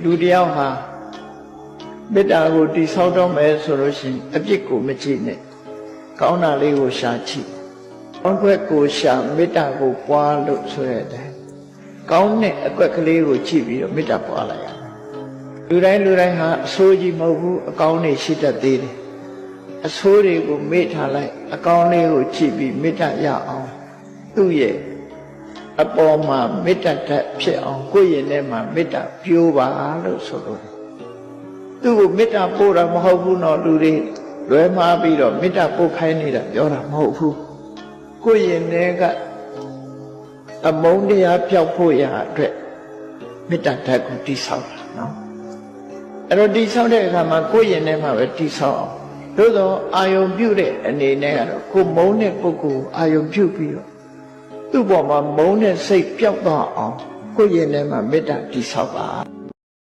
လူတယောက်ဟာမေတ္တာကိုတည်ဆောက်တော့မယ်ဆိုလို့ရှိရင်အပြစ်ကိုမကြည့်နဲ့ကောင်းတာလေးကိုရှာကြည့်ကောင်းကွက်ကိုရှာမေတ္တာကိုပွားလို့ဆိုရတဲ့ကောင်းတဲ့အကွက်ကလေးကိုကြည့်ပြီးတော့မေတ္တာပွားလိုက်ရလူတိုင်းဟာအဆိုးကြီးမဟုတ်ဘူးအကောင်းတွေရှိတတ်သေးတယ်အဆိုးတွေကိုမေ့ထားလိုက်အကောင်းလေးကိုကြည့်ပြီးမေတ္တာရအောင်သူ့ရဲ့အပေါ်မှာမေတ္တာတတ်ဖြစ်အောင်ကိုယ့်ရင်ထဲမှာမေတ္တာပြိုးပါလို့ဆိုလို့သူ့ကိုမေတ္တာပို့တာမဟုတ်ဘူးနော်လူတွေလွဲမှားပြီးတော့မေတ္တာပို့ခိုင်းနေတာပြောတာမဟုတ်ဘူးကိုယ့်ရင်ထဲကအမုန်းတရားပျောက်ဖို့ရာအတွက်မေတ္တာဓာတ်ကိုတည်ဆောက်တာနော်အဲ့တော့တည်ဆောက်တဲ့အခါမှာကိုယ့်ရင်ထဲမှာပဲတည်ဆောက်အောင်သို့တော့အာယုံပြုတဲ့အနေနဲ့ကတော့ကိုမုန်းတဲ့ပုဂ္ဂိုလ်အာယုံပြုပြီးတော့သူ့ပေါ်မှာမုန်းတဲ့စိတ်ပျောက်သွားအောင်ကိုယ့်ရင်ထဲမှာမေတ္တာတည်ဆောက်ပါ